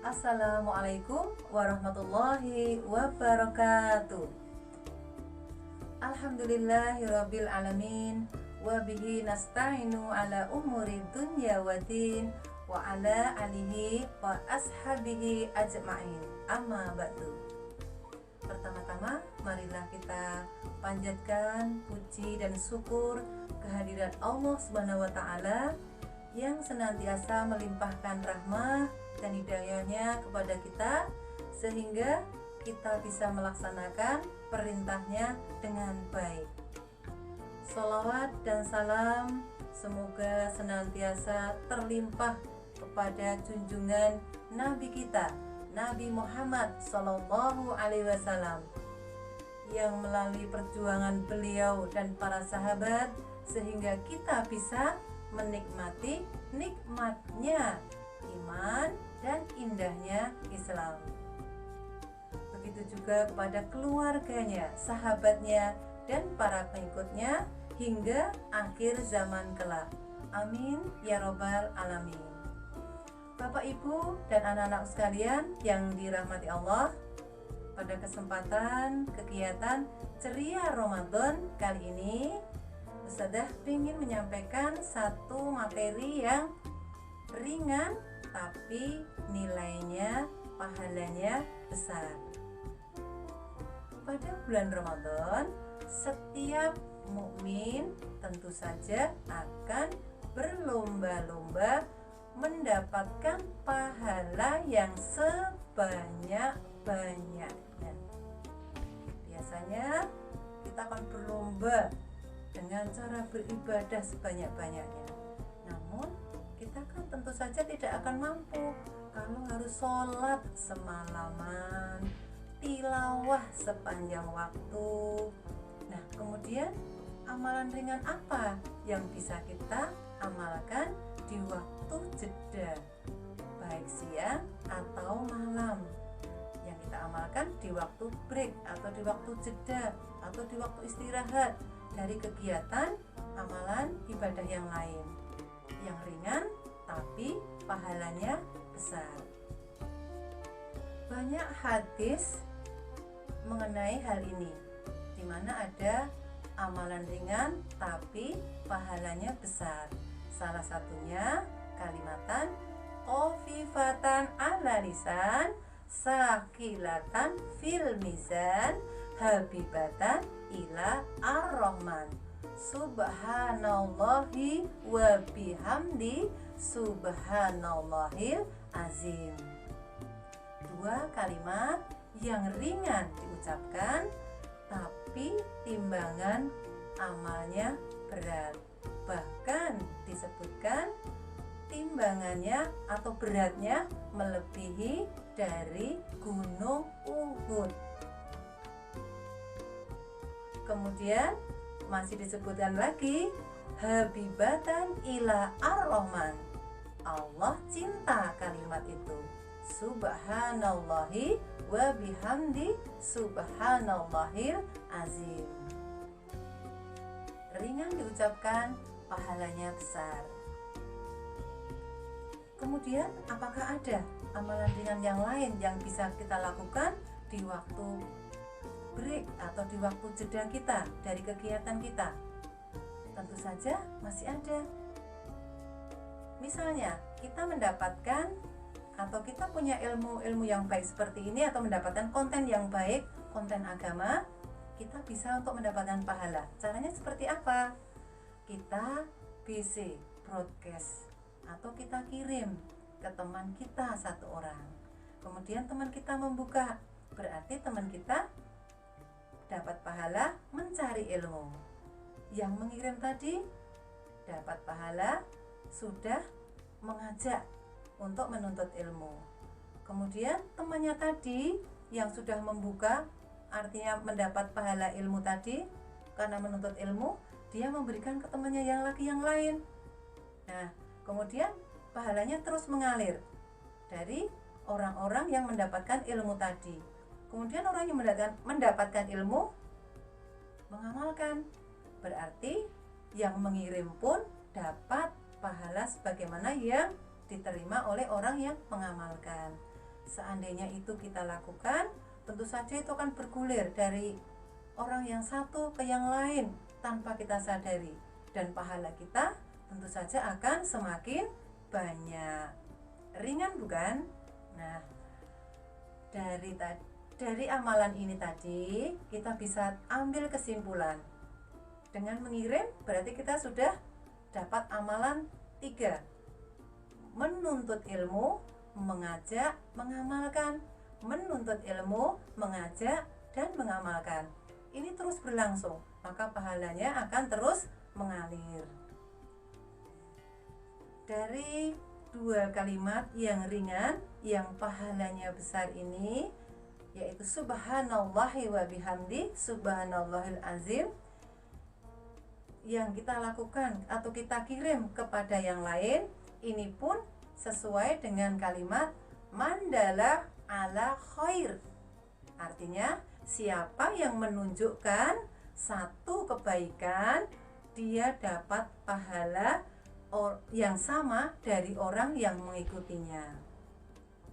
Assalamualaikum warahmatullahi wabarakatuh. Alhamdulillahirabbil alamin wa bihi nasta'inu ala umuri dunya waddin wa ala alihi wa ashabihi ajma'in. Amma ba'du. Pertama-tama marilah kita panjatkan puji dan syukur kehadiran Allah Subhanahu wa taala yang senantiasa melimpahkan rahmah dan hidayahnya kepada kita sehingga kita bisa melaksanakan perintahnya dengan baik. Sholawat dan salam semoga senantiasa terlimpah kepada junjungan Nabi kita, Nabi Muhammad Sallallahu Alaihi Wasallam, yang melalui perjuangan beliau dan para sahabat sehingga kita bisa menikmati nikmatnya iman dan indahnya Islam. Begitu juga kepada keluarganya, sahabatnya, dan para pengikutnya hingga akhir zaman kelak. Amin ya robbal alamin. Bapak, Ibu, dan anak-anak sekalian yang dirahmati Allah, pada kesempatan kegiatan ceria Ramadan kali ini, Ustadzah ingin menyampaikan satu materi yang ringan tapi nilainya, pahalanya besar. Pada bulan Ramadan, setiap mukmin tentu saja akan berlomba-lomba mendapatkan pahala yang sebanyak-banyaknya. Biasanya kita akan berlomba dengan cara beribadah sebanyak-banyaknya. Namun kita kan tentu saja tidak akan mampu kalau harus sholat semalaman, tilawah sepanjang waktu. Nah, kemudian amalan ringan apa yang bisa kita amalkan di waktu jeda, baik siang atau malam, yang kita amalkan di waktu break atau di waktu jeda atau di waktu istirahat dari kegiatan amalan ibadah yang lain, yang ringan tapi pahalanya besar. Banyak hadis mengenai hal ini, di mana ada amalan ringan tapi pahalanya besar. Salah satunya kalimatan khafifatan ala lisan, sakilatan fil mizan, habibatan ila ar-rahman, subhanallahi wa bihamdi, subhanallahil azim. Dua kalimat yang ringan diucapkan tapi timbangan amalnya berat. Bahkan disebutkan timbangannya atau beratnya melebihi dari gunung Uhud. Kemudian masih disebutkan lagi habibatan ila ar-rahman, Allah cinta kalimat itu, subhanallahi wa bihamdi, subhanallahil azim. Ringan diucapkan, pahalanya besar. Kemudian apakah ada amalan ringan yang lain yang bisa kita lakukan di waktu break atau di waktu jeda kita dari kegiatan kita? Tentu saja masih ada. Misalnya kita mendapatkan atau kita punya ilmu yang baik seperti ini, atau mendapatkan konten yang baik, konten agama, kita bisa untuk mendapatkan pahala. Caranya seperti apa? Kita bisa broadcast atau kita kirim ke teman kita satu orang, kemudian teman kita membuka, berarti teman kita dapat pahala mencari ilmu. Yang mengirim tadi dapat pahala sudah mengajak untuk menuntut ilmu. Kemudian temannya tadi yang sudah membuka, artinya mendapat pahala ilmu tadi karena menuntut ilmu, dia memberikan ke temannya yang lagi yang lain. Nah, kemudian pahalanya terus mengalir dari orang-orang yang mendapatkan ilmu tadi. Kemudian orang yang mendapatkan ilmu mengamalkan, berarti yang mengirim pun dapat pahala sebagaimana yang diterima oleh orang yang mengamalkan. Seandainya itu kita lakukan, tentu saja itu akan bergulir dari orang yang satu ke yang lain tanpa kita sadari, dan pahala kita tentu saja akan semakin banyak. Ringan bukan? Nah, dari amalan ini tadi kita bisa ambil kesimpulan. Dengan mengirim berarti kita sudah dapat amalan 3. Menuntut ilmu, mengajak, mengamalkan. Menuntut ilmu, mengajak, dan mengamalkan. Ini terus berlangsung, maka pahalanya akan terus mengalir. Dari 2 kalimat yang ringan, yang pahalanya besar ini, yaitu subhanallahi wa bihamdi, subhanallahil azim, yang kita lakukan atau kita kirim kepada yang lain, ini pun sesuai dengan kalimat mandala ala khair. Artinya, siapa yang menunjukkan satu kebaikan, dia dapat pahala yang sama dari orang yang mengikutinya.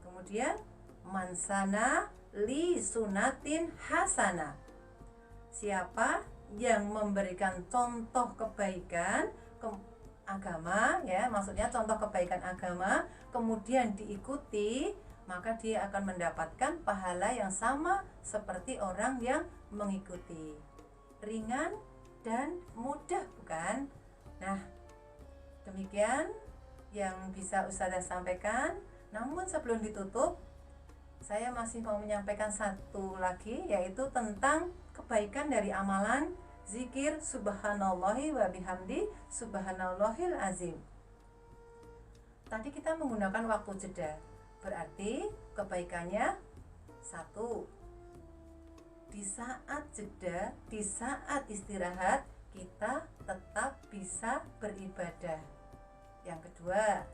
Kemudian, mansana li sunatin hasana. Siapa yang memberikan contoh kebaikan agama, ya, maksudnya contoh kebaikan agama, kemudian diikuti, maka dia akan mendapatkan pahala yang sama seperti orang yang mengikuti. Ringan dan mudah, bukan? Nah, demikian yang bisa Ustazah sampaikan. Namun sebelum ditutup, saya masih mau menyampaikan satu lagi, yaitu tentang kebaikan dari amalan zikir subhanallahi wa bihamdi subhanallahil azim. Tadi kita menggunakan waktu jeda, berarti kebaikannya 1. Di saat jeda, di saat istirahat, kita tetap bisa beribadah. Yang kedua,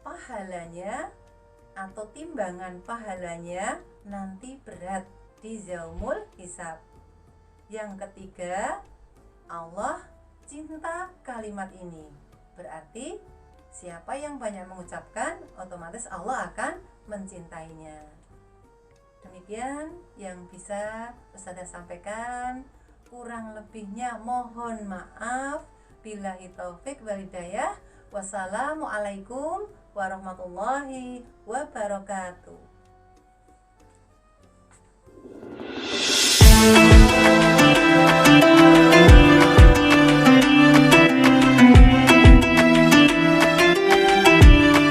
pahalanya atau timbangan pahalanya nanti berat di yaumul hisab. Yang ketiga, Allah cinta kalimat ini. Berarti siapa yang banyak mengucapkan, otomatis Allah akan mencintainya. Demikian yang bisa Ustazah sampaikan. Kurang lebihnya mohon maaf. Billahi taufik wal hidayah. Wassalamualaikum warahmatullahi wabarakatuh.